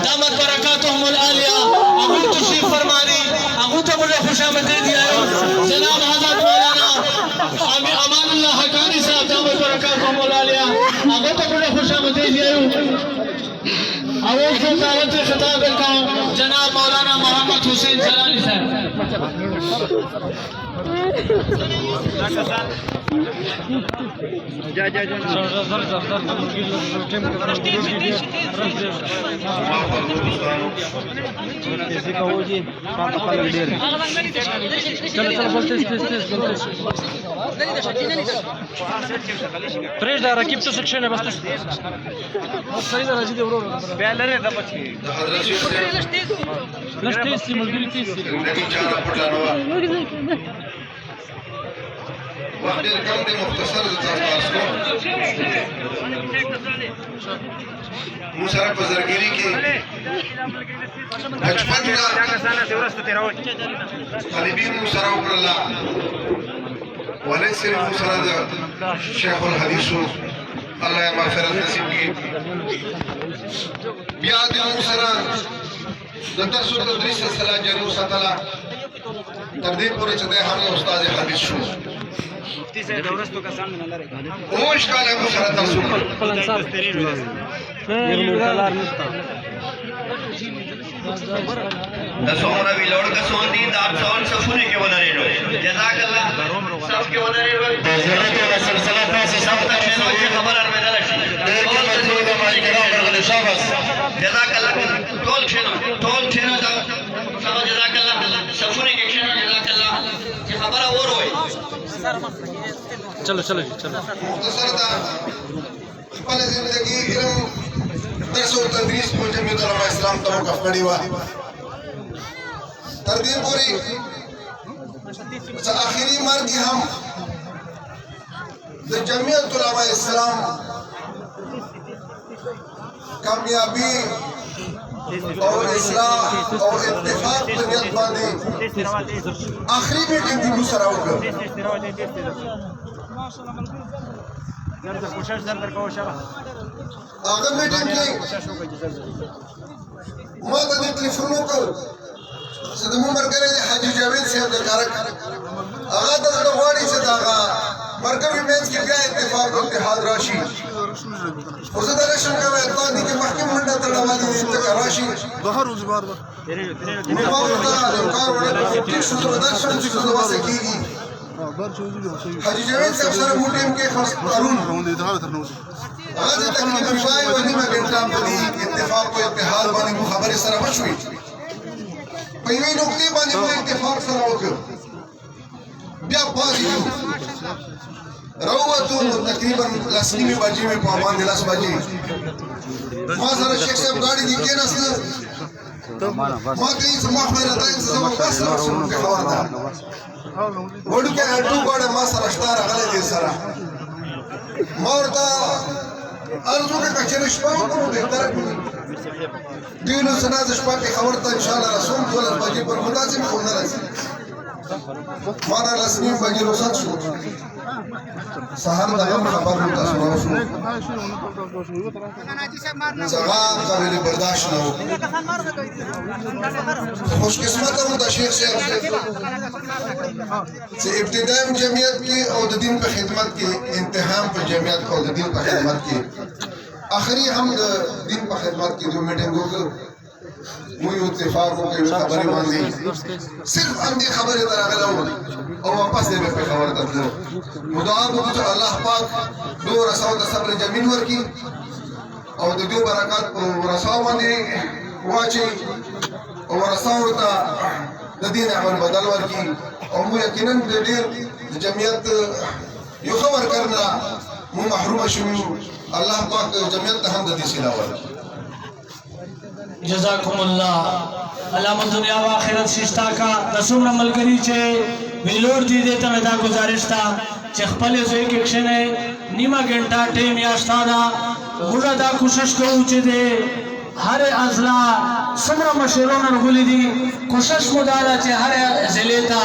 दामत बरकातुहुम आलिया अबू तशरीफ फरमानी अबू तो मुझे खुशामदीद दिया जनाब हजरत मौलाना अमानुल्लाह हकानी साहब दामत बरकातुहुम आलिया अबू तो मुझे खुशामदीद दिया अवों को दावत खिताब का जनाब मौलाना मोहम्मद हुसैन जलाली साहब Прежде ракип то секшене басты. Сайда раҗиде урор. Бәләре дә бачи. Лаштеси мөлгиритеси. وقت کم دی مختصر تاسو موسره بزرګری کې بچپن طالبین موسره وکړه ولې صرف موسره شیخ الحدیث الله یې مغفرت نصیب کړي بیا د موسره د درس او تدریس سره جاري وساتله تر دې پورې چې د هم استاد حدیث شو اوش کاله موسره تاسو دسومره ویلوړ کسون دي د اپسون صفونه کې ودرېدو جزاک الله صف کې ودرېدو د ضرورت او سلسله تاسو صف ته شنو چې خبر ارمدل شي جزاک الله ټول شنو دا جزاک الله صفونه کې شنو جزاک الله چې خبره اور وای चलो चलो जी चलो مختصر دا خپل ژوندۍ علم درس او تدریس په جمعیت علماء اسلام ته وقف کړی و تر دې پورې چې اخیری مرګ هم د جمعیت علماء اسلام کامیابی او اصلاح او اتفاق په نیت باندې اخیری میټینګ د سره وکړ هغه میټینګ کې ما ته ټلیفون وکړ چې د مو مرګري حاجی جاوید صاحب د کارک هغه د غواړي چې دا مرګوي مینس کې بیا اتفاق او اتحاد راشي خو زه دا نشم کولی تا دې کې مخکې منډه تړولې چې راشي بهر روز بار بار ما ورته یو کار وکړ ټیک شو زه دا شم چې زه واسه کېږي حاجی جاوید صاحب سره مو ټیم کې خاص پرون هغه تقریبا شای و نیمه ګنټه په دې اتفاق او اتحاد باندې مو خبرې سره وشوې په یوې نقطې باندې مو اتفاق سره وکړ بیا پاتې روتو تقریبا لاس نیمه بجې مې په باندې لاس بجې ما سره شیخ صاحب ګاډي دې کې نسله ما ته یې سما خبره ده چې زما بس رسول کې خبر ده وړو کې اډو ګاډه ما سره اشتاره غلې دې سره ما ورته ارزو کې کچې شپه کوم دې تر دینو سنا ز شپه کې خبر ته ان شاء الله رسول الله بجې پر متاسم خو نه راځي ما دا لاس نیمه بجې رخصت شو سهار دا هم خبر نو تاسو شو زغام قابل برداشت نه و خوش قسمت هم د شیخ صاحب چې ابتدایم جمعیت کې او د دین په خدمت کې انتهام په جمعیت او د دین په خدمت کې اخري هم د دین په خدمت کې جو میټینګ وکړ مو یو اتفاق وکړ خبرې باندې صرف هم دې خبرې راغلو او واپس دې په خبره تاسو مدعا وکړو چې الله پاک نور رسول د صبر جمیل ورکی او د دې برکات او رسول باندې واچي او رسول ته د دین عمل بدل ورکی او مو یقینا د ډېر جمعیت یو خبر کرنا مو محروم شو الله پاک جمعیت ته هم د دې سلا ورکی جزاکم الله علامه دنیا و آخرت ششتا کا رسوم ملګری چې ویلور دي دې ته دا گزارش تا چې خپل زوی کې کښنه نیمه ګنټه ټیم یا استادا موږ دا کوشش کوو چې دې हर अजला समरा मशहूरों ने बोली दी कोशिश मुदारा चे हर जिले था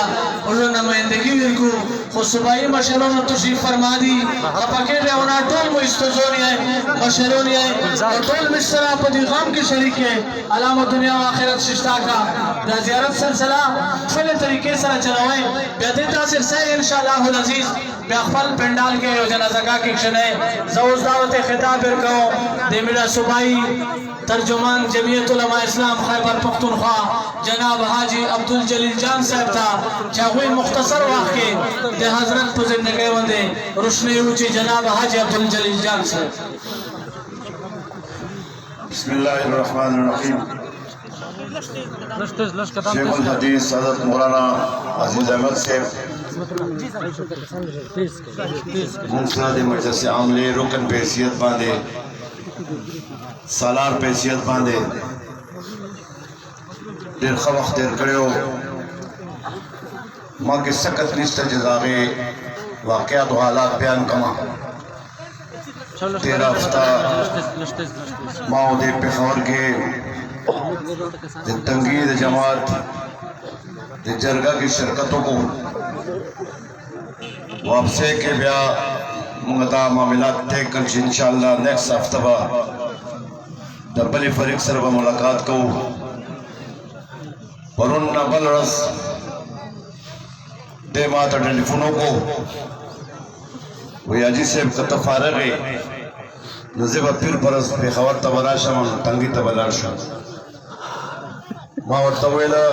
उन्होंने नुमाइंदगी को खुशबाई मशहूरों ने तशरीफ फरमा दी अपके रे उन्हें टोल मुस्तजोनी है मशहूरोनी है टोल मिस्रा पदी गाम के शरीक है अलामत दुनिया व आखिरत शिष्टा का ज़ियारत सिलसिला फुल तरीके से चलाएं बेहतर सिलसिला इंशाअल्लाह अज़ीज बेअखफल पंडाल के जनाज़ा की क्षणे ज़ौज़ दावत खिताब को देमिला सुबाई तर्जुमान जमीयत उलमा इस्लाम खैबर पख्तूनख्वा जनाब हाजी अब्दुल जलील जान साहब था चाहे मुख्तसर वाक़े दे हजरत पर जिंदगी वंदे रोशनी ऊंची जनाब हाजी अब्दुल जलील जान साहब। बिस्मिल्लाहिर्रहमानिर्रहीम। शेखुल हदीस हज़रत मौलाना अजीज अहमद साहब मुंसद मजलिस आमले रुकन पे हैसियत बांधे सालार पे हैसियत बांधे देर वक्त देर करो माँ के सकत निस्त जजागे वाक़यात व हालात बयान कमा 13 हफ्ता माँ दे पेशवर के तंगीद जमात जरगा की शिरकतों को वापसी के ब्या मुगदा मामलात तय कर इंशाअल्लाह नेक्स्ट हफ्ता डबल फरीक सर मुलाकात को वरुण नबल रस दे माता टेलीफोनों को वही अजी से फारग है नजीब पीर परस बेखबर तबलाशा तंगी तबलाशा माँ तवेला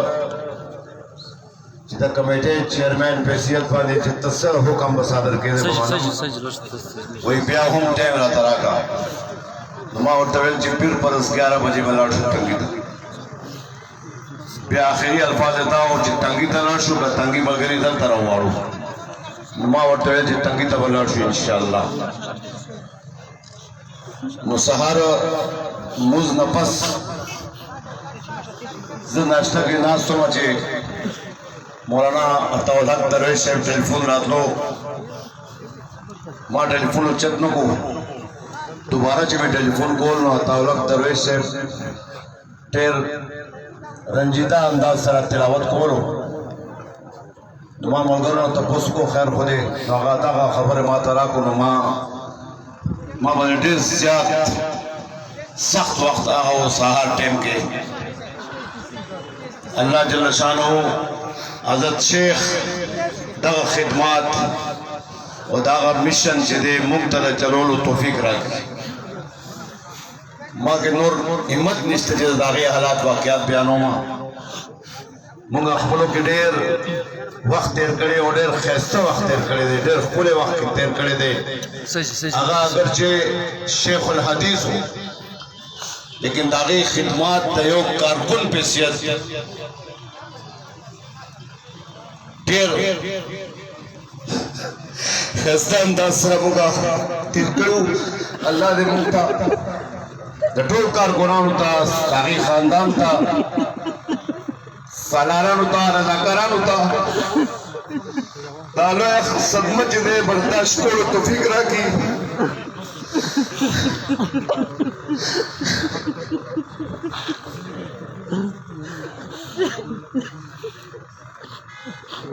जितना कमेटी चेयरमैन पैसियत पाने जितना हुक्म बसादर के वही ब्याह हम टाइम रहा तरह का माँ तवेल जिपीर परस 11 बजे बलाट तंगी ब्याह आखिरी अल्फाज देता हूँ जितंगी तलाशू का तंगी बगैर इधर तरह वारू माँ तवेल जितंगी तबलाशू इंशाअल्लाह मुसहर मुज नफस नाश्ता के नाश्तों मचे मौलाना अताउल हक दरवेश साहब टेलीफोन रात लो माँ टेलीफोन उच्चत न को दोबारा चे मैं टेलीफोन कॉल ना अताउल हक दरवेश साहब टेर रंजीदा अंदाज सरा तिलावत करो माँ मलगरो तपस को खैर खुदे नागाता का खबर माँ तरा को नुमा माँ बने सख्त वक्त आओ सहार टाइम के अल्लाह जल्ल शानो हज़रत शेख दागा खिदमात और दागा मिशन जदे मुक्तद चलोलो तौफीक रख माँ के नूर हिम्मत निस्ते जद दागे हालात वाक़यात बयानों माँ मुंगा खपलों के ढेर वक्त देर करे और ढेर खैस्ता वक्त देर करे दे ढेर खुले वक्त देर करे दे अगरचे शेखुल हदीस हो लेकिन दागे खिदमात तयोग कारकुन पेशियत ढेर खैस्ता अंदाज सरा मुगा तिरकड़ू अल्लाह दे मुक्ता दटोल कारकुनान था दागे खानदान था सालारान था रज़ाकारान था दालो सदमत जिदे बर्दाश्त करो तो फिक्र की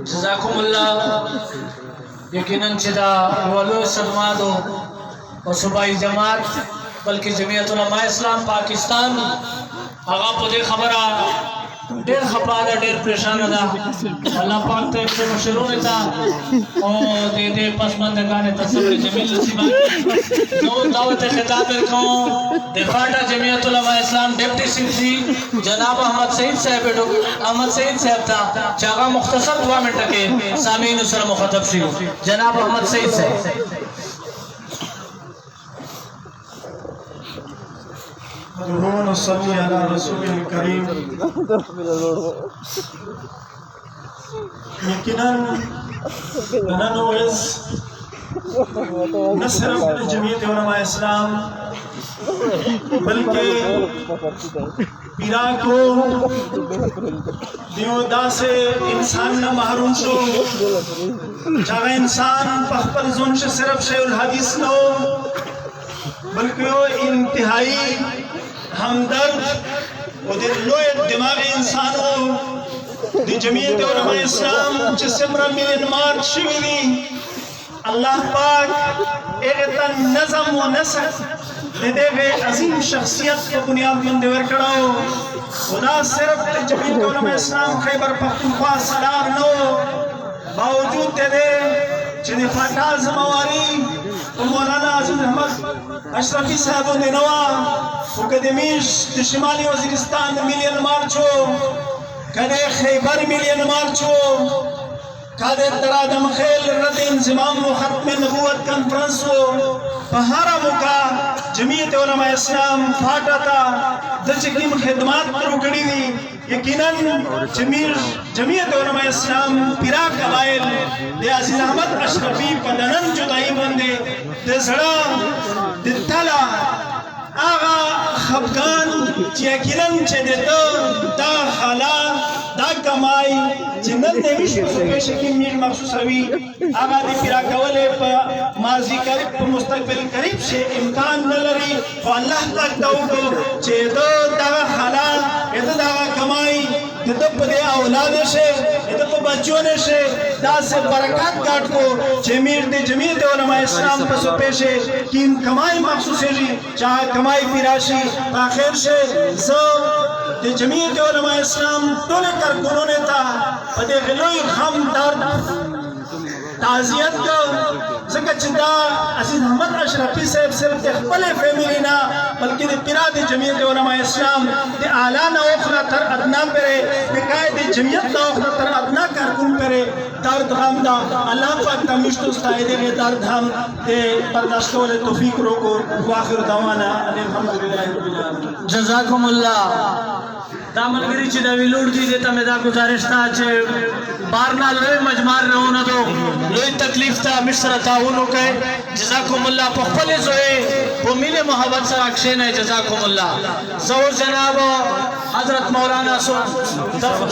जज़ाकुमुल्लाह यकीनन चिदा वलो सदमादो और सुबाई जमात बल्कि जमीयत उलमा इस्लाम पाकिस्तान आगा पुदे खबरा ढेर खपादा ढेर परेशान था अल्लाह पाक ते से मशरूर था और दे पसमंद गाने तस्वीर जमील नसीबा तो दावत खिताब को दिफाटा जमीयत उलमा इस्लाम डिप्टी सेक्रेटरी जनाब अहमद सईद साहब था चागा मुख्तसर 2 मिनट के सामीन सर मुखतब सी जनाब अहमद सईद साहब اللهم صل على رسول الكريم यकीनन ननोज न सिर्फ जमीयत उलमा इस्लाम बल्कि पीरा को दियोदा से इंसान न महरूम शो जहाँ इंसान पखपल जोन से सिर्फ शेखुल हदीस नो बल्कि वो इंतहाई हमदर्द और लोए दिमागी इंसानों दी जमीयत उलमा इस्लाम जिसमरा मिलन मार्च शिविली अल्लाह पाक एक तन नज़म व नसक दे गए अजीम शख्सियत को बुनियाद में देवर कराओ खुदा सिर्फ जमीयत उलमा इस्लाम खैबर पख्तूनख्वा सलार नो बावजूद दे जिन्हें फाटा ज़मावारी मौलाना आज़िज़ अहमद अशरफी साहब ने नवा मुकदमीश शिमाली वज़ीरिस्तान मिलियन मार्चो कदे खैबर मिलियन मार्चो कदे तरादम खेल रद इंज़िमाम व ख़त्म नबूवत कॉन्फ्रेंस हो बहारा मुका जमीयत उलमा इस्लाम फाटा था दचकीम खिदमत रुकड़ी हुई यकीनन जमीयत उलमा इस्लाम पिरा कबाइल दे अज़ीज़ अहमद अशरफी पदनन जुदाई बंदे दे सड़ा दे तला आगा खफगान यकीनन चे देतो दा हाला दा कमाई जिन्नत नेविश पेश की मीर मखसूस रवी आगा दे पिरा कवले पर माजी करीब पर मुस्तकबिल करीब से इम्कान न लरी तो अल्लाह तक दाऊदो चे दो दा हाला ये तो दा कमाई ये तो पदे औलाद से ये तो बच्चों ने से दा से बरकत काट को जमीर दे जमीयत उलमा इस्लाम पर सो पेशे कि कमाई मखसूस है चाहे कमाई पिराशी आखिर से सो दे जमीयत उलमा इस्लाम तोले कर उन्होंने था पदे गलोई खम दर्द ताज़ियत को ज़िक्र अज़ीज़ अहमद अशरफी साहब सिर्फ खपले फैमिली ना बल्कि दे पिरा दे जमीयत उलमा इस्लाम दे आला ना ओखरा तर अदना पेरे दे कायद जमीयत ना ओखरा तर अदना कारकुन पेरे दर्द हम दा अल्लाह पाक का मिश्तुस कायदे के दर्द हम दे बर्दाश्त वाले तौफीक रोको वाखिर दवाना अल्हम्दुलिल्लाह रब्बिल आलमीन जज़ाकुमुल्लाह दामनगिरी ची दवी लूट दी देता मैं दा गुजारिश था चे बारना लोई मजमार रहोना दो लोई तकलीफ था मिश्र ताउनो के जज़ाकुमुल्लाह पखपले जोए वो मिले मोहब्बत से अक्षेन है जज़ाकुमुल्लाह ज़ोर जनाब हजरत मौलाना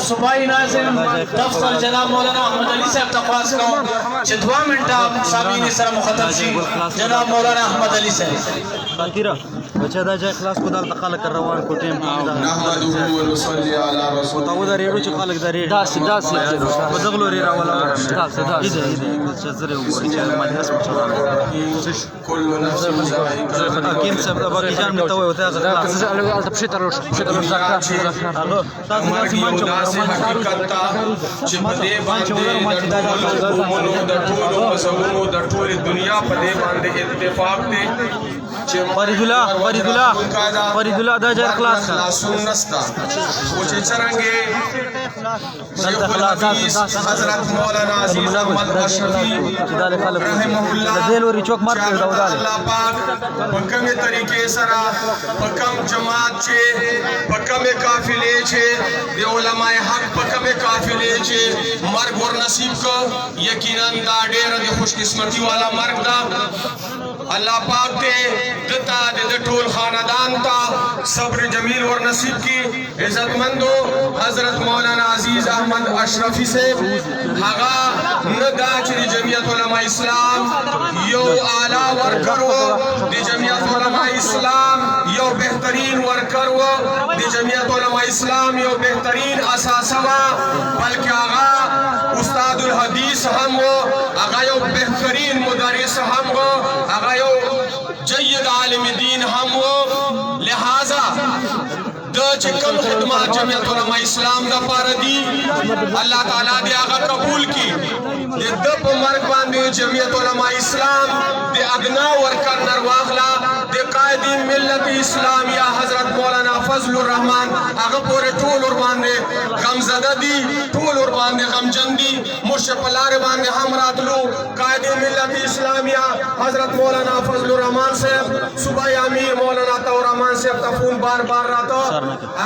सुबाई नाज़िम दफ्तर जनाब मौलाना अहमद अली साहब तक़वास का चिदवा मिनटा सामीनी सर मुखतब शी जनाब मौलाना अहमद अली साहब बाकीरा बच्चा दा जाए क्लास को दाल तकाल कर रवान को टेम नहमदुहु व नुसल्ली अला रसूल तो उधर ये रुचि काल दरे दास बदगलो रे रावला दास इधर शजरे ऊपर चल मदरस में चला कुल्लु नफ्सिन ज़ाइक़ातुल किम सब बाकी जान में तो होता है तबशी तरोश हेलो मर की उदास हकीकत चिपदे बांधे दटोलो मसवरो दटोल दुनिया पदे बांधे इत्तेफाक दे फरीदुल्लाह 2000 क्लास का सुन्नस्ता वो चरंगे हजरत मौलाना अजीज अहमद अशरफी रहमहुल्लाह देलोरी चौक मार के दाऊदाल अल्लाह पाक पक्कमे तरीके सरा पक्कम जमात छे पक्कमे काफिले छे दे उलमाए हक पक्कमे काफिले छे मर्ग और नसीब को यकीनन दा डेर दे खुशकिस्मती वाला मर्ग दा अल्लाह पाक दे दता दे टोल खानदान ता सब्र जमील और नसीब की इज्जतमंदो हजरत मौलाना अजीज अहमद अशरफी से हगा नदा ची जमीयत उलमा इस्लाम यो आला वर्कर वो दी जमीयत उलमा इस्लाम यो बेहतरीन वर्कर वो दी जमीयत उलमा इस्लाम यो बेहतरीन असासवा बल्कि आगा उस्तादुल हदीस हम वो आगा यो बेहतरीन मुदरिस हम वो आगा यो जय्यद आलिम दीन हम वो लिहाजा कम खिदमत जमीयत उलमा इस्लाम दा पार दी अल्लाह ताला दे आगा कबूल की दे दप मर्ग बांधे जमीयत उलमा इस्लाम दे अदना वर्कर नरवाखला दे कायदीन मिल्लत इस्लामिया हजरत मौलाना फजलुर रहमान आगा पूरे टोल और बांधे गमज़दा दी टोल और बांधे गमजंदी मुशपलार बांधे हम रातलू कायदीन मिल्लत इस्लामिया हजरत मौलाना फजलुर रहमान साहब सुबह अमीर मौलाना तौर रहमान साहब तफून बार बार रातो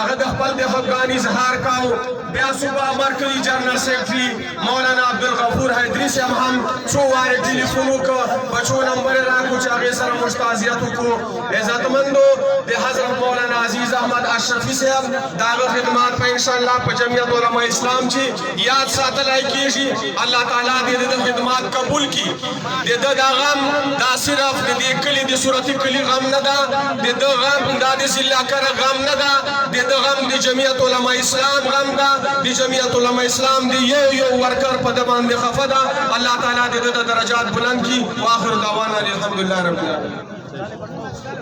आगे दखपल दे खफगानी जहार काओ ब्या सुबह मरकजी जनरल सेक्रेटरी मौलाना अब्दुल गफूर हैदरी से हम चौवारे टेलीफोनों को बचो नंबर ला कुछ आगे सर मुस्ताजियत को इज्जतमंदो दे हजरत मौलाना अजीज हाफिज अहमद अशरफी साहब दाग खिदमत पे इंशाअल्लाह पे जमीयत उलमा इस्लाम ची याद सातल आई की अल्लाह ताला दे दे खिदमत कबूल की दे दे गम दा सिर्फ दे कली दे सूरत कली गम न दा दे दे गम दा दे जिला कर गम न दा दे दे गम दे जमीयत उलमा इस्लाम गम दा दे जमीयत उलमा इस्लाम दे यो वर्कर पद बांधे खफदा अल्लाह ताला दे दे दरजात बुलंद की वाखिर दावाना अल्हम्दुलिल्लाह रब्बिल आलमीन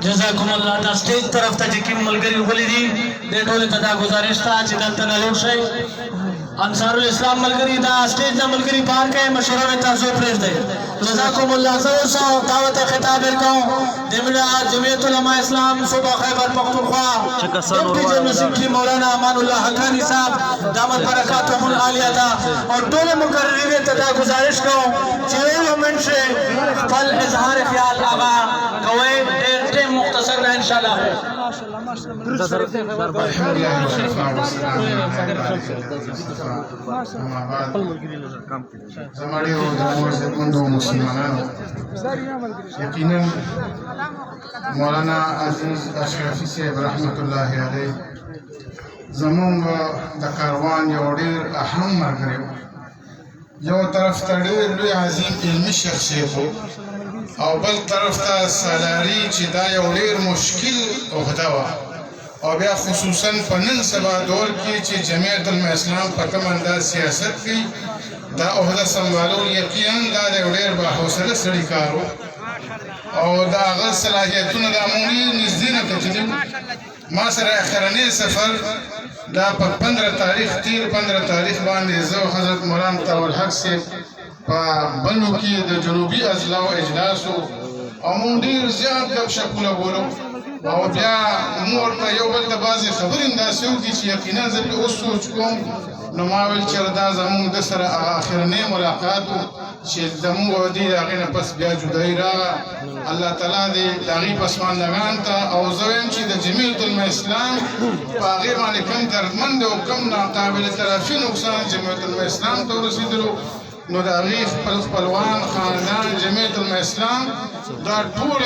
जज़ाकुमुल्लाह ता स्टेज तरफ ता जिकिम मलगरी होली दी दे टोले तदा गुजारिश था चिदल तना लोड शय अंसारुल इस्लाम मलगरी दा स्टेज ना मलगरी पार के मशवरा में ताज़ो प्रेस दे जज़ाकुमुल्लाह सो दावत खिताब कहूं देमड़ा जमीयत उलमा इस्लाम सूबा खैबर पख्तूनख्वा डिप्टी जनरल सेक्रेटरी मौलाना अमानुल्लाह हक्कानी साहब दामत बरकातुहुल आलिया दा और टोले मुकर्रिरीन तदा गुजारिश कहूं चले मोमेंट से फल इजहार ख्याल आगा कवे मुख्तसर है इंशाल्लाह यकीनन मौलाना अजीज अशरफी साहब रहमतुल्लाह अलैह ज़मूंग द कारवान यो ढेर अहम मरगरे यो तरफ ता ढेर लुई अजीम इल्मी शख्सियत हो और बल तरफ ता सलारी ची दा यो ढेर मुश्किल ओहदा वा और बिया खुसूसन पनन सबा दौर की ची जमीयत उलमा इस्लाम पर कम अंदाज सियासत की दा ओहदा संभालो यकीनन दा ढेर बाहौसला सड़ी कारो और दा अगल सलाहियतुन दा मूली नजदीन तजदिन मां सर आखिरने सफर दा पर 15 तारीख बांधे जो हजरत मौलाना तावल हक से बनो की द जनूबी अजला व इजलासो अमूडीर ज्यादा गपशप बोलो और बिया मोर का यो बल बाजी खबर इंदासियों की यकीनन जब उस सोच को नमावल चरदा जमू दसर आखिरने मुलाकात जमू वदी आगे पस बिया जुदाई रहा अल्लाह ताला दे दागी पसमान लगान था और जवेम ची द जमीयत उलमा इस्लाम पागे माने कम दर्दमंद और कम नाकाबिल तराफी नुकसान जमीयत उलमा इस्लाम तो रसीदलो नो दागी पलवान खानदान जमीयत उलमा इस्लाम दा टूल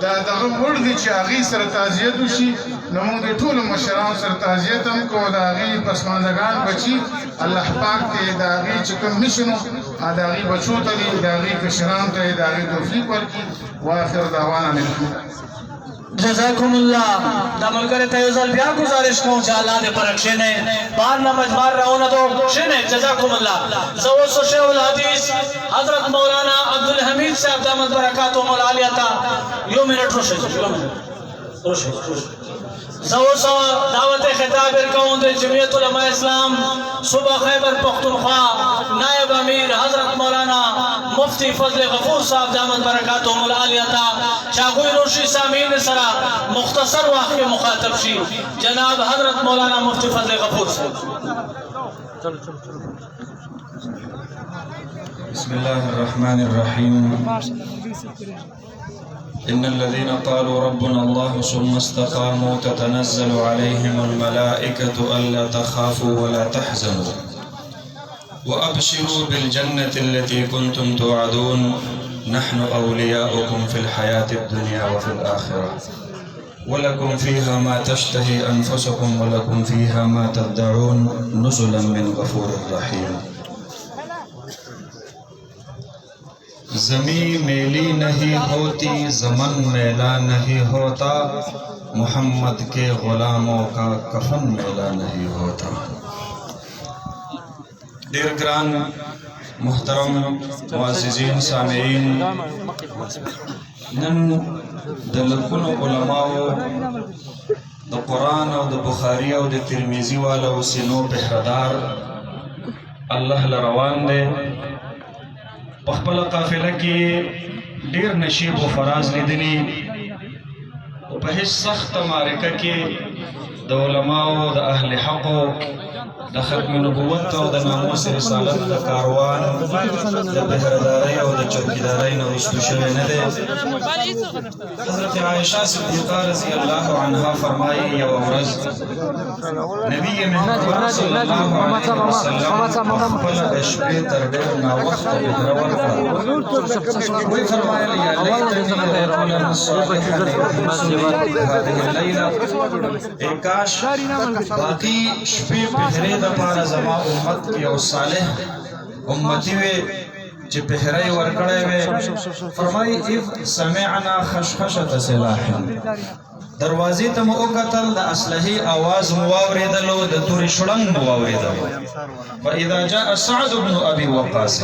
दा वर्दी ची आगी सर ताजियत उशी नमो दे टूल मशरान सर ताजियत हम को दागी पसमानदगान बची अल्लाह पाक के दागी चिकम मिशनो दागी बचो तली दागी कशरान ते दागी तौफीक पर वाखिर दावाना जज़ाकुमुल्लाह दामल करे तयजल बिया गुजारिश कहूं जाला दे परक्षे ने बार नमज बार रहोना तो शेने जज़ाकुमुल्लाह सवो शेहुल हदीस हजरत मौलाना अब्दुल हमीद साहब दामत बरकातुहुल आलिया ता यो मिनट रोशे सवो दावत खिताब कहूं दे जमीयत उलमा इस्लाम सूबा खैबर पख्तूनख्वा नायब अमीर हजरत मौलाना मुफ्ती फजल गफूर साहब दामत बरकातुहुल आलिया ता चागुई रोशी सामीन सरा मुख्तसर वाक़े मुखातब शी जनाब हजरत मौलाना मुफ्ती फजल गफूर साहब बिस्मिल्लाहिर्रहमानिर्रहीम इन्नल्लज़ीना क़ालू रब्बुना अल्लाह सुम्मा इस्तक़ामू ततनज़्ज़लु अलैहिमुल मलाइकतु अल्ला तख़ाफ़ू व ला तहज़नू व अबशिरू बिल जन्नति अल्लती कुन्तुम तुअदून नहनु औलियाउकुम फिल हयातिद दुनिया व फिल आखिरह व लकुम फ़ीहा मा तश्तही अनफुसुकुम व लकुम फ़ीहा मा तदअून नुज़ुलन मिन गफ़ूरिर रहीम। ज़मीं मेली नहीं होती ज़मन मेला नहीं होता मोहम्मद के ग़ुलामों का कफन मेला नहीं होता। देर ग्रान मुहतरम मुअज़्ज़िज़ीन सामीईन नन दलकुन उलमाओ द कुरान और द बुखारी और द तिरमिज़ी वाला सिनो पहरेदार अल्लाह रवान दे पखपल काफिला की ढेर नशीब व फराज लिदनी पहस सख्त मारिका के د علماو د اهل حقو د ختم نبوت او د ناموس رسالت د کاروان د پهردارۍ او د چوکیدارۍ نه وروسته شوی نه دی. حضرت عائشہ صدیقہ رضی الله عنها فرمایي یوه ورځ نبی مهربان صلی الله علیه وسلم خپله د شپې تر ډېر ناوخته هجره وکړه. ویې فرمایل یا لیتنی رجلا صالحا یحسنني هذه الليله، ای کاش باقي شپې پهرې دپاره زما امت کې یو صالح امتي وي چې پهرې ورکړی وي. فرمایي اذ سمعنا خشخشة سلاح، دروازې ته مو وکتل، د اسلحې اواز مو واورېدل او د تورې شړنګ مو واورېدل. فاذا جاء سعد بن ابي وقاص،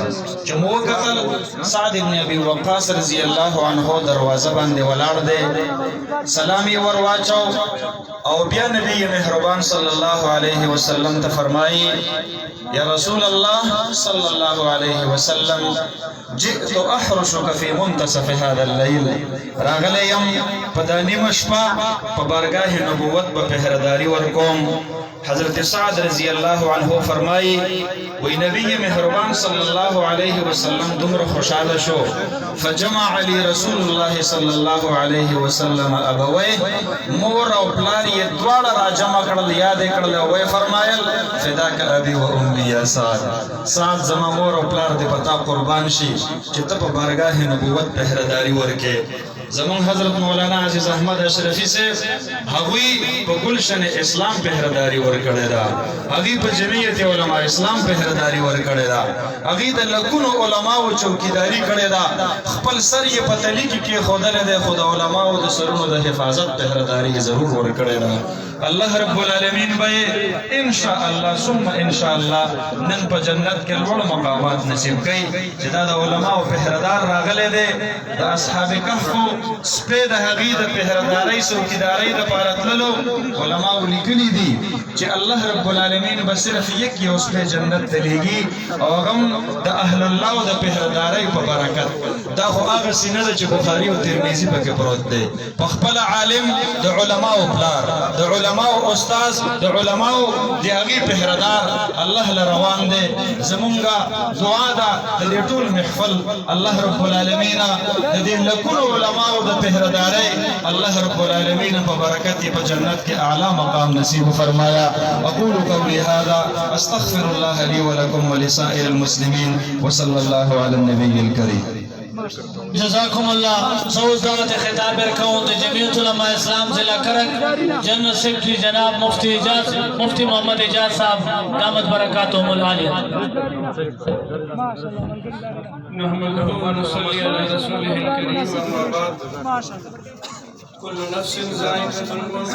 چې مو وکتل سعد بن ابي وقاص رضی الله عنه دروازه باندې ولاړ دی، سلام یې ور واچو او بیا نبی مهربان صلی الله علیه وسلم ته فرمایي یا رسول الله صلی الله علیه وسلم جئت احرشك في منتصف هذا الليل، راغلی یم په دا نیمه شپه په بارگاه نبوت به پهرداري ورکوم. حضرت سعد رضی الله عنه فرمایي وی نبی مهربان صلی الله علیه وسلم دومره خوشاله شو، فجمع علی رسول الله صلی الله علیه وسلم ابويه، مور او پلار یې دواړه را جمع کړل، یاد یې کړل او وی فرمایل فداک ابي و امي یا سعد، سعد زما مور او پلار دې پتا قربان شي چې ته په بارگاه نبوت پهرداري ورکې. زمون حضرت مولانا عزیز احمد اشرفی سے هغوی په گلشن اسلام پهرداري ورکړی دا، هغوی په جمعیت علماء اسلام پهرداري ورکړی دا، هغوی د لکونو علماو چوکیداری کړی دا، خپل سر یې په تلي کې کېښودلی دی، خو د علماو د سرونو د حفاظت پهرداري ضرور ورکړی دا. الله رب العالمین به ان شاء الله ثم ان شاء الله نن په جنت کې لوړ مقامات نصیب کړي چې دا د علماو پهردار راغلی دی. د اصحاب کهف سپې د هغې د پهردارۍ څوکیدارۍ دپاره تللو علماو لیکلي دي چې الله رب العالمین به صرف یک یو سپې جنت ته لیږي او هغه هم د اهل الله د پهردارۍ په برکت. دا خو هغه سینه ده چې بخاري او ترمذي پکې پروت دی. په خپل عالم د علماو پلار، د علماو استاذ، د علماو د هغې پهردار الله له روان دی. زمونږه دعا ده د دې ټول محفل الله رب العالمین د دې لکونو علماو د پهردارۍ الله رب العالمین په برکت یې په جنت کې اعلی مقام نصیب فرمایا. اقول قولي هذا استغفر الله لي ولكم ولسائر المسلمين وصلى الله على النبي الكريم. جزاکم اللہ. سوز دعوت خطاب برکاؤں تو جمعیت علماء اسلام ضلع کرک جنرل سیکرٹری جناب مفتی محمد اجاز صاحب دامت برکاتہم العالیہ. نحمده ونصلي على رسوله الكريم أما بعد كل نفس ذائقة الموت.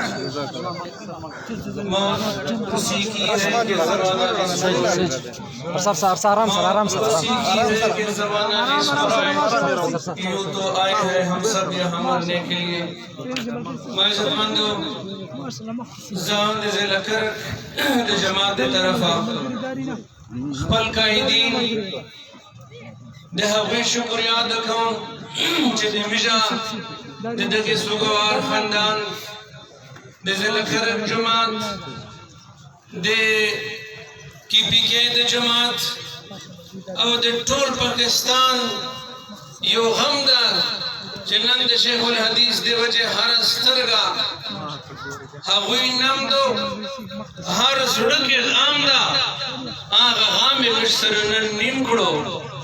موت کسی کی ہے کہ زمانہ کسی کی ہے کہ زمانہ یوں تو آئے ہیں ہم سب یہاں مرنے کے لیے. میں عزتمندو زان دے ضلع کرک دے جماعت دے طرفا خپل قائدین د هغوی شکریه ادا کوم چې د میژه د دغې سوګوار خاندان د ضلع کرک جماعت د KPK د جماعت او د ټول پاکستان یو غم ده چې نن د شیخ الحدیث د وجې هره سترګه هغوی نم دو هر زړه کې غم ده. هغه غم یې موږ سره نن نیم کړو،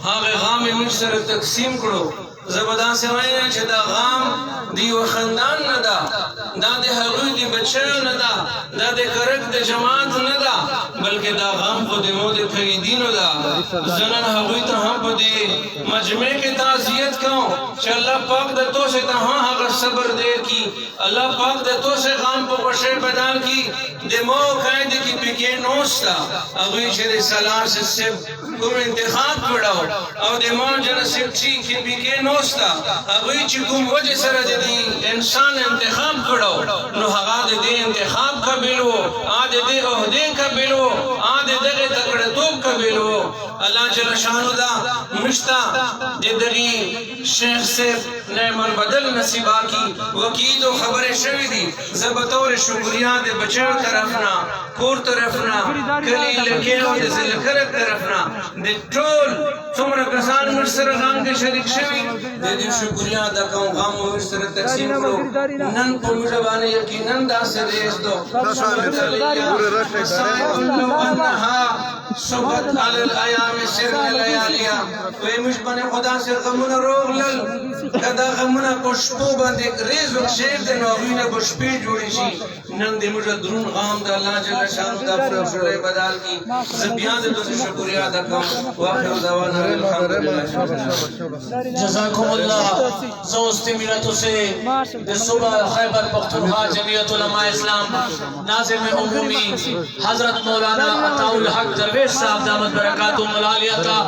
هغه غام موږ سره تقسیم کړو. زه به داسې وایم چې دا غام د یوه خاندان نه ده، دا د هغوی د بچیو نه ده، دا د کرک د جماعت نه ده، بلکې دا غام خو د مو د قیدینو ده. زه نن هغوی ته هم په دې مجمع کې تعزیت کوم چې الله پاک د تو سے تہاں هغه صبر دے کی، الله پاک د تو سے غام په خوشی بدل کی. د مو قائد کی پکې نوستا هغوی چې د سالار سے کوم انتخاب کړو او د مو جنسب چې پکې نوستا هغوی چې کوم وجه سره د انسان انتخاب کړو نو هغه د انتخاب قبول وو، ا د عہدے قبول وو، ا د دغه تکړه توپ قبول ویلو الله جل شانو دا مشتا دغی شیخ سے نعمت بدل نصیبا کی وکید و خبر شوی دی زبطور شکریہ دے بچر طرفنا کور طرفنا کلی لکے و دے زلکرک طرفنا دے ٹول څومره کسان مرسر غام دے شریک شوی دے شکریہ دا کم غام مرسر تقسیم کرو نن کو مجبانے یقیناً دا سے دیس دو صبت علی الایام سر لیالیا وی مجبانے خدا سے غمون روغ لل کدا غمون پشپو باندے ریز و شیر دے نوغین پشپی جوڑی شی نن دے مجھے درون غام دا اللہ جل شانو دا فرشلے بدال کی زبیان دے تو شکریہ دا کم واخر دوانا الحمدللہ جزاکم اللہ زوستی منتو سے دے صبح خیبر پختونخوا جمعیت علماء اسلام ناظم عمومی حضرت مولانا عطاء الحق درویش صاحب دامت برکاتو ملالیہ تا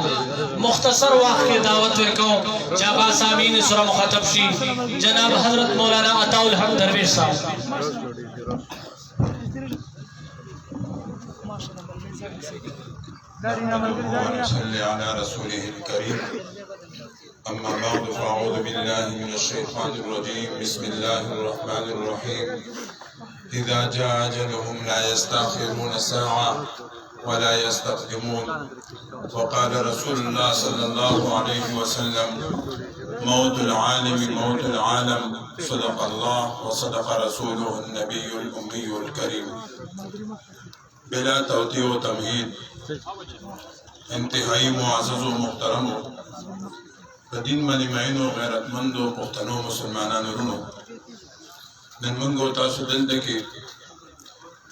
مختصر وقت کی دعوت ورکوں جابا سامین سورہ مخاطب شی جناب حضرت مولانا عطاء الحق درویش صاحب صلی علی رسوله الكریم اما بعد فاعوذ بالله من الشیطان الرجیم بسم الله الرحمن الرحیم اذا جاء اجلهم لا يستأخرون ساعة ولا يستقدمون وقال رسول الله صلى الله عليه وسلم موت العالم موت العالم صدق الله وصدق رسوله النبي الأمي الكريم بلا توطئ و تمهید انتہائی معزز و محترم دین منی معین و غیرتمند و پختنو مسلمانان رونو نن منگو تاسو دلته کې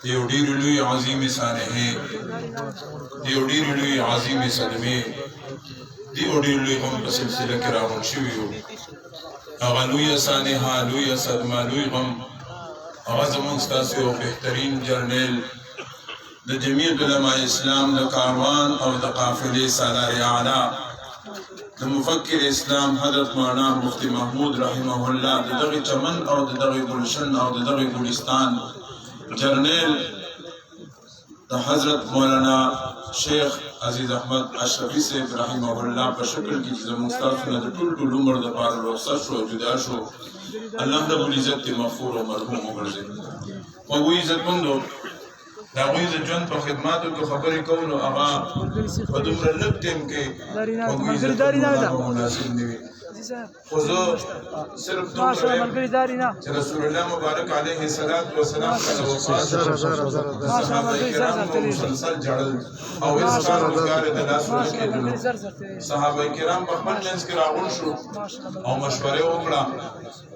دیو ډیر لوی عظیم سانحه دیو ډیر لوی عظیم سلمه دیو ډیر لوی هم په سلسله کې راغون شوی یو هغه لوی سانحه لوی صدمه لوی غم هغه زموږ ستاسو یو بهترین جرنیل د جمعیت علماء اسلام د کاروان او د قافلې سالار اعلی د مفکر اسلام حضرت مولانا مفتی محمود رحمه الله د دغه چمن او د دغه گلشن او د دغه ګلستان جرنیل د حضرت مولانا شیخ عزیز احمد اشرفی صاحب رحمه الله په شکل کې زموږ تاسو نه ټول عمر د پاره رخصت شو جدا شو الله رب العزت مغفور او مرحوم وګرځي او وی عزت مندو دا وی د ژوند په خدماتو کې خبرې کول او هغه په دومره لږ ټیم کې او وی عزت مناسب دی خو زه صرف دومره چې رسول الله مبارک علیه الصلاۃ والسلام کله وفات شو صحابه کرام مسلسل جړل او هیڅ کار روزګار د لاسونو کېدل صحابه کرام په خپل منځ کې راغون شو او مشوره وکړه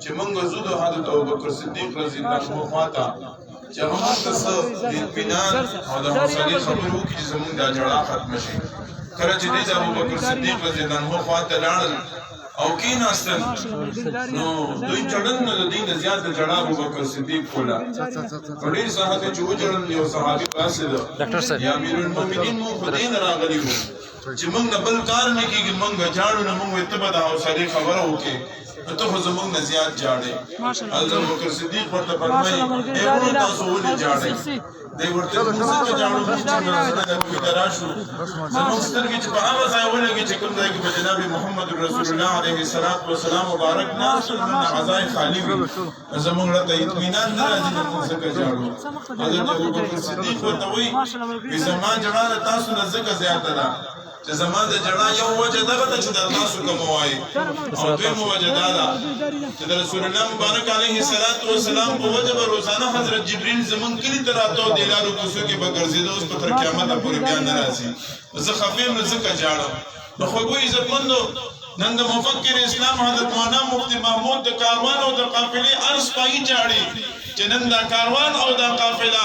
چې موږ زو د حضرت ابوبکر صدیق رضی الله عنه خواته چې هغه تاسو د اطمینان او د حوصله خبرو کې زموږ د جړا ختم شي کله چې د ابوبکر صدیق رضی الله عنه خواته لاړل او کیناستل نو دوی چړن نه دین زیات جړا ابوبکر صدیق کولا ډېر صحابه چې وجړل یو صحابي پاسه ډاکټر صاحب یا امیر المؤمنین مو خدین راغلی وو چې موږ بل کار نه کیږي موږ جاړو نه موږ اتباع او حوصله خبره وکي ته خو زموږ نه زیات جاړې ابوبکر صدیق ورته فرمایي ایوه تاسو ولې جاړې دی ورته موږ جاړو چې نه کوي دراشو زموږ سترګې چې په هغه ځای ولګي چې کوم ځای کې جناب محمد رسول الله علیه الصلاۃ والسلام مبارک ناصر من غزای خالی وي زموږ ته اطمینان نه راځي چې موږ څنګه جاړو حضرت ابوبکر صدیق ورته وایي چې زمان جړا تاسو نه زګه زیاته ده چې زمان د جړا یو وجه دغه ته چې د تاسو کوم وایي او دویمه وجه دا ده چې د رسول الله مبارک علیه الصلاۃ والسلام په وجه به روزانه حضرت جبرئیل زمون کلی ته راتو د لارو کوڅو کې به ګرځېده اوس په تر قیامت پورې بیا نه راځي زه خفیم نه ځکه جاړم نو خوږو عزتمندو نن د مفکر اسلام حضرت مولانا مفتی محمود د کاروان او د قافلې ارس پای جاړي چې نن دا کاروان او دا قافله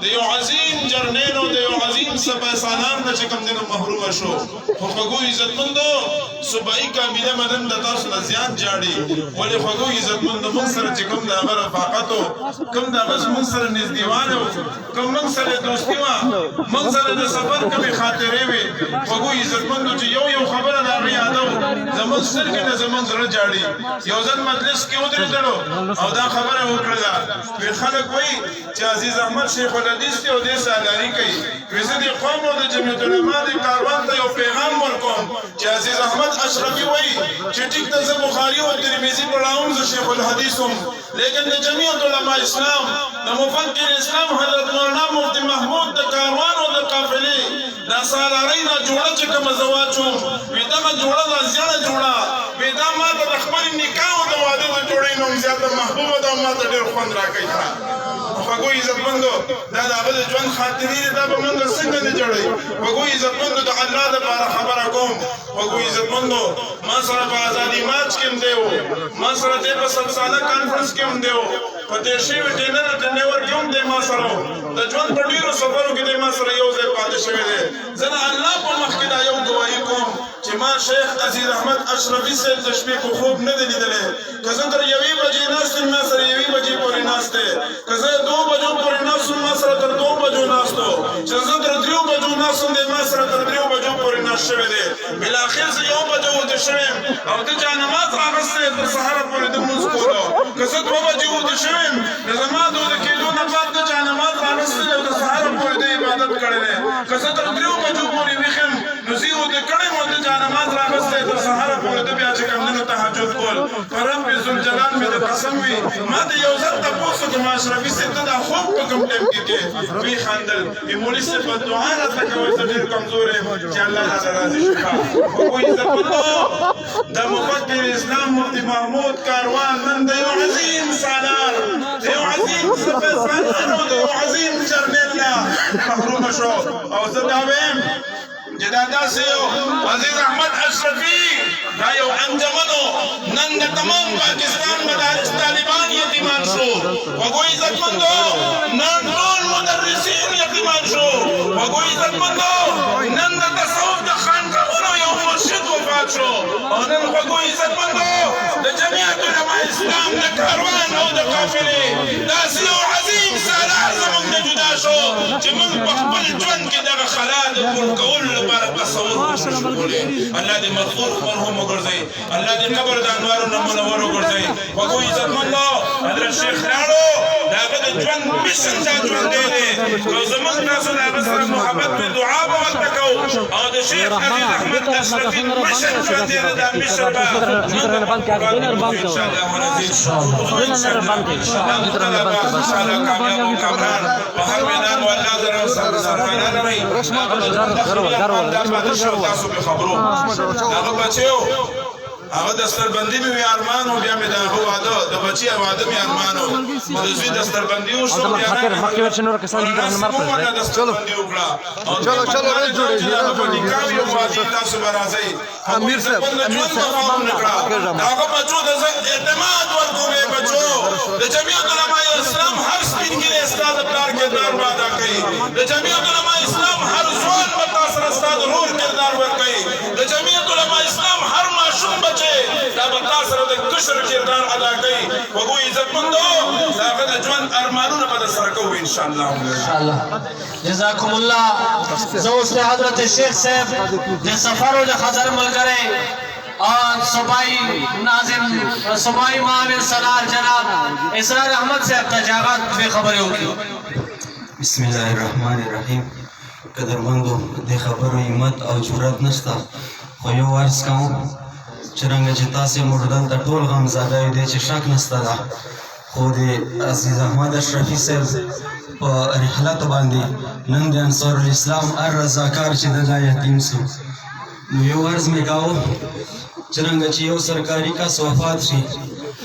د یو عظیم جرنیل او د یو عظیم سپه سالار نه چې کوم دنو محروم شو خو خوږو عزتمندو صوبایي کابینه مدن د تاسو نه زیات جاړي ولې خوږو عزتمندو موږ سره چې کوم د هغه رفاقت او کوم د هغه موږ سره نږدېواله او کوم موږ سره دوستي وه موږ سره د سفر کومې خاطرې وې خوږو عزتمندو چې یو خبره د هغې یادو زموږ سترګې نه زموږ زړه جاړي یو ځل مجلس کې ودرېدلو او دا خبره وکړله وی خلک وایي چې عزیز احمد شیخ الحدیث دی او دې سالاري کوي وی زه د قوم او د جمعیت العلما د کاروان ته یو پیغام ورکوم چې عزیز احمد اشرفي وایي چې ټیک ته زه بخاري او ترمذي پڑھاوم زه شیخ الحدیث هم لیکن د جمعیت العلما اسلام د مفکر اسلام حضرت مولانا مفتی محمود د کاروان او د قافلې دا سالاري دا جوړه چې کوم زواچوم وی دغه جوړه دا زیاده جوړه وی دا ما ته د خپل نکاح او د واده د جوړې نوم زیاته محبوبه ده ما ته ډېر خوند راکوي خوږو عزتمندو دا د هغه د ژوند خاطرې دي دا به موږ څنګه نه جوړوي خوږو عزتمندو د الله دپاره خبره کوم خوږو عزتمندو ما سره په ازادي مارچ کې هم دی و ما سره دی په سلسله کانفرنس کې هم دی و په تېر شوي ټینر ټینور کې هم دی ما سره د ژوند په ډېرو سفرو کې دی ما سره یو ځای پاتې شوی دی زه د الله په مخ کې دا یو ګواهي کوم چې ما شیخ عزیز احمد اشرفي صاحب د شپې په خوب نه دی لیدلی که زه تر 1 بجې ناست یم ما سره 1 بجې پورې ناست دی که زه 2 بجو پورې ناست یم ما سره تر 2 بجو ناست و چې زه تر 3 بجو ناست یم دی ما سره تر 3 بجو پورې ناست شوی دی بالاخر زه 1 بجو ویده شوی یم او د چا نماز راغستی تر سهاره پورې د لمونځ کولو که زه 2 بجې ویده شوی یم د زما د ویده کېدو نه بعد د چا نماز راغستی او د سهاره پورې د عبادت کړی دی که زه تر 3 بجو پورې ویښ یم نو زه یې ویده کړی یم او د چا نماز راغستی تر سهاره پورې د بیا چې کوم دنو تهجد کول په رب ذوالجلال مې د قسم وي ما ته یو ځل تپوس وکړم اشرفي صاحب ته دا خوب په کوم ټایم کې کې وی خندل وی مولوي صاحب په دعا راته کوئ زه ډېر کمزور یم چې الله راته راضي شي خوږو عزتمندو د مفکر اسلام مفتی محمود کاروان نن د یو عظیم سالار د یو عظیم سپه سالار او د یو عظیم جرنیل نه محرومه شو او زه دا وایم چې دا داسې یو عزیز احمد اشرفي دا یو انجمنو نن د تمام پاکستان مدارس طالبان یتیمان شو خوږو عزتمندو نن ټول مدرسین یتیمان شو خوږو عزتمندو نن د تصوف د خانقاهونو یو مرشد وفات شو او نن خوږو عزتمندو د جمعیت علما اسلام د کاروان او د قافلې داسې یو عظیم سالار زموږ نه جدا شو چې موږ په خپل ژوند کې دغه خلا د پوره کولو لپاره تصور نشو کولی الله دې مغفور مرحوم وګرځوي الله دې قبر د انوارو نه منور وګرځوي خوږو عزتمندو حضرت شیخ لاړو د هغه د ژوند مشن دا ژوندی دی او زموږ تاسو د هغه سره محبت په دعا به ورته کوو او د شیخ عزیز احمد اشرفي مشن ژوندی دی دا مشن به په هر میدان والله زره سرکاران وي تاسو به خبرو هغه بچیو هغه دستربندي مې ارمان او بیا مې د هغه واده د بچي واده مې ارمان او د زوی دستربندي او شو بیا مکه ورشنو کسان دي نن مر چلو چلو چلو رې جوړې نکاح یو واده تاسو برازي امیر صاحب هغه بچو د اعتماد ورکوي بچو د جمعیت علما اسلام هر سپین کې استاد پلار کردار ادا کوي د جمعیت علما اسلام هر ځوان په تاسو استاد رور کردار ورکوي د جمعیت علما اسلام هر ماشوم بچي دا په تاسو د کشر کردار ادا کوي خوږو عزتمندو هغه د ژوند ارمانونه به سره کوو ان شاء الله جزاکم الله زه اوس له حضرت شیخ صاحب د سفر او د خزر ملګری اور صوبائی ناظم صوبائی معاون سالار جناب اسرار احمد صاحب تجاغات به خبرې وکړي بسم الله الرحمن الرحیم قدرمندو د خبرو همت او جرأت نشته خو یو عرض کوم چې څنګه چې تاسې موږ دلته ټول غمزاده یو دی چې شک نشته ده خو د عزیز احمد اشرفي صاحب په رحلت باندې نن د انصار الاسلام هر رضاکار چې د دا یتیم سو نو یو عرض مې کاوه څنګه چې یو سرکاري کس وفات شي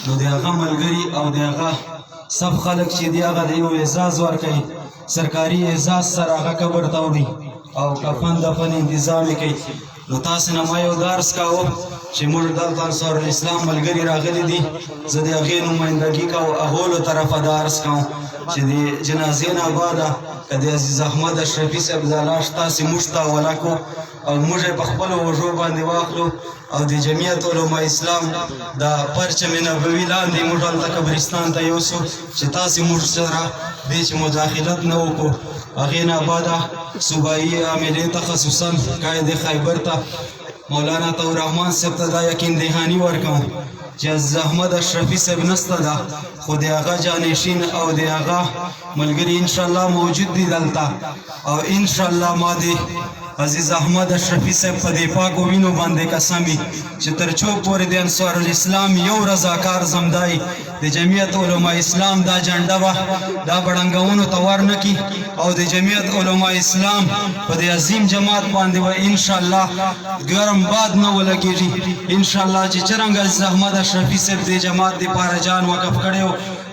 نو د هغه ملګري او د هغه سب خلک چې دی هغه د یو اعزاز ورکوي سرکاري اعزاز سره هغه قبر ته وړي او کفن دفن انتظام یې کوي نو تاسې نه ما یو درس کاوه چې موږ دلته انصار الاسلام ملګري راغلي دي زه د هغې نمایندګي کوم هغو له طرفه دا عرض کوم چې د جنازې نه بعده که د عزیز احمد اشرفي صاحب دا لاش تاسې موږ ته حواله کړو او موږ یې په خپلو اوږو باندې واخلو او د جمعیت علما اسلام د پرچم نبوي لاندې موږ هلته قبرستان ته یوسو چې تاسې موږ سره دې چې مداخلت نه وکړو هغې نه بعده صوبایي عاملې ته خصوصا قاید خیبر ته مولانا طور رحمان صاحب ته دا یقین دهاني ورکوم چې احمد اشرفي صاحب نسته ده خو د هغه جانشین او د هغه ملګري انشاءالله موجود دي دلته او انشاءالله ما د عزیز احمد اشرفي صاحب په دې پاکو وینو باندې قسم وي چې تر څو پورې د انصار الاسلام یو رضاکار زمدای د جمعیت علما اسلام دا جنډه به دا بړنګونو ته ور نه کي او د جمعیت علما اسلام په دې عظیم جماعت باندې به انشاءالله ګرم باد نه ولګېږي انشاءالله چې څرنګه عزیز احمد اشرفي صاحب د جماعت دپاره جان وقف کړی و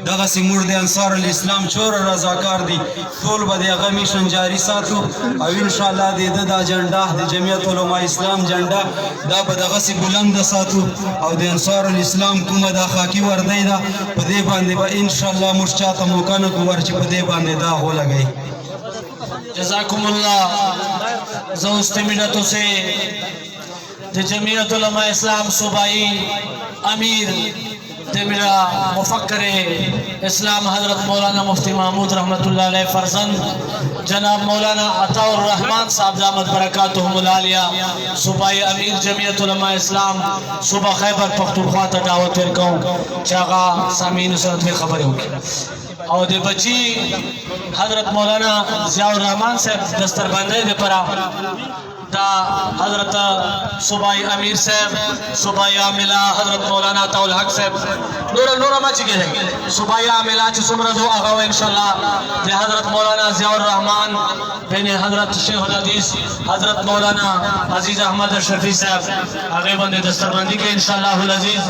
دغسې موږ د انصار الاسلام څومره رضاکار دي ټول به د هغه میشن جاري ساتو او انشاءالله د ده دا جنډه د جمعیت علما اسلام جنډه دا به دغسې بلنده ساتو او د انصار الاسلام کومه دا خاکي وردی ده په دې باندې به انشاءالله موږ چاته موقع نه کوو چې په دې باندې داغ ولګوي. جزاکم اللہ. زه اوس ملتوں سے جمعیت علماء اسلام صوبائی امیر میرا مفکر اسلام حضرت مولانا مفتی محمود رحمۃ اللہ علیہ فرزند جناب مولانا عطا الرحمان صاحب دامت برکاتہم العالیہ صوبائی امیر جمعیت علماء اسلام صوبہ خیبر پختونخوا ته دعوت ورکوم چې هغه سامعینو سره دوه خبرې وکړي او د بچی حضرت مولانا ضیاء الرحمان صاحب دستربندۍ دپاره دا حضرت صوبائی امیر صاحب صوبائی عاملہ حضرت مولانا عطا الحق صاحب نورا ما چکے ہیں صوبائی عاملہ چی سمرہ دو آغاو انشاءاللہ دے حضرت مولانا ضیاء الرحمان بین حضرت شیخ الحدیث حضرت مولانا عزیز احمد اشرفی صاحب آگے بندے دستربندی کے انشاءاللہ العزیز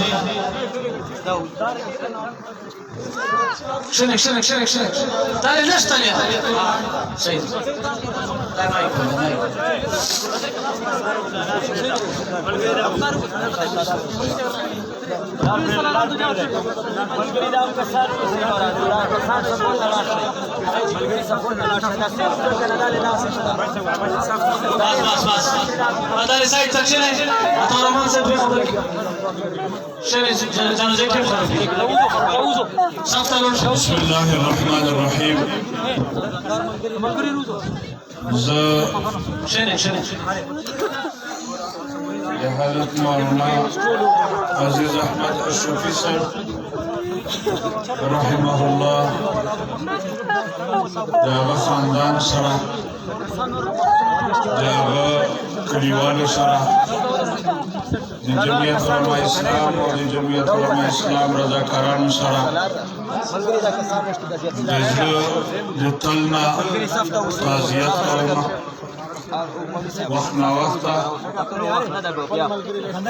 شنك شنك شنك شنك تعالي ليش تاني سيد لا ما يكون ما بس بس هذا سايد تكشن عطا الرحمن سے بھی خبر کی جانو ذکر بسم الله الرحمن الرحيم. يا حضرت مولانا عزيز احمد اشرفي صاحب رحمه الله دا خاندان سره دا کلیوالو سره د جمعیت علماء اسلام او د جمعیت علماء اسلام رضاکارانو سره د زړه د تل نه تعزیت کوم وخت نا وخته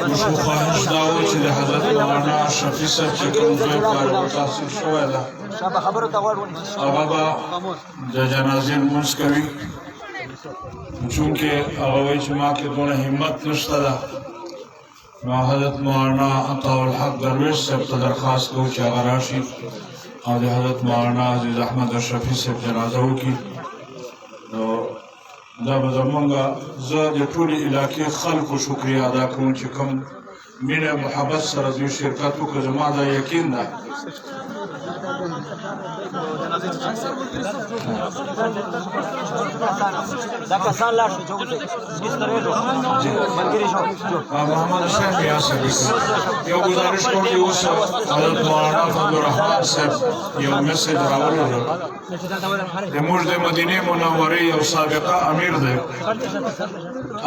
مشو خواهش دا و چې د حضرت مولانا اشرفي صاحب چې کوم ځای کار تحصیل شوی ده هغه به د جنازې لمونځ کوي چونکې هغه وایي چې ما کې دونه همت نشته ده نو حضرت مولانا عطا الحق درویش صاحب ته درخواست کوو چې هغه راشي او د حضرت مولانا عزیز احمد اشرفي صاحب جنازه وکړي نو دا به زمونږ زه د ټولې علاقې خلکو شکریه ادا کوم چې کوم مینه محبت سره دوی شرکت وکړه زما دا یقین ده دا کسان لاړ شي چې محمد حسین بیا صاحب یو گزارش کوم چې اوس حضرت مولانا عبدالرحمان صاحب یو میسج راوړی دی زموږ د مدینې منورې یو سابقه امیر دی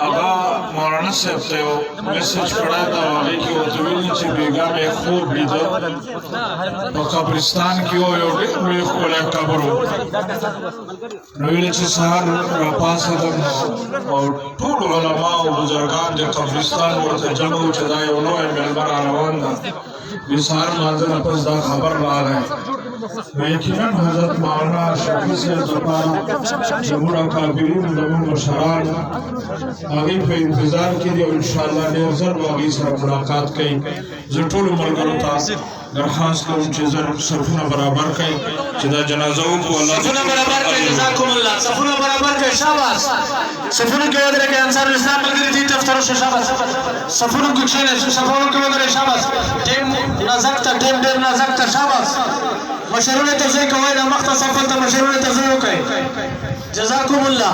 هغه مولانا صاحب ته یو میسج کړی دی او هغې کې ورته ویلي چې بېګا مې خوب لیده په قبرستان کې یو ډېر لوی ښکلی قبر و نو ویلې چې سهار راپاڅېدم او ټول علما او بزرګان د قبرستان ورته جمع وو چې دا یو نوی مېلمه را روان ده د سهار لمانځه نه پس دا خبر راغی نو یقینا حضرت مولانا اشرفي صاحب دپاره زموږ اکابرین زموږ مشران هغوی په انتظار کې دي او انشاءالله ډېر ژر به هغوی سره ملاقات کوي زه ټولو ملګرو ته درخواست کوم چې زر صفونه برابر کړئ چې دا جنازه وکړو الله صفونه برابر کړئ جزاکم الله صفونه برابر کړئ شاباش صفونه کې ودرېږئ انصار الاسلام ملګري دې طرف ته راشئ شاباش صفونه کې کښېنئ صفونه کې ودرېږئ شاباش ټیم نازک ته ټیم ډېر نازک ته شاباش مشرونه ته ځای کوئ دا مخته صف ته مشرونه ته ځای وکړئ جزاکم الله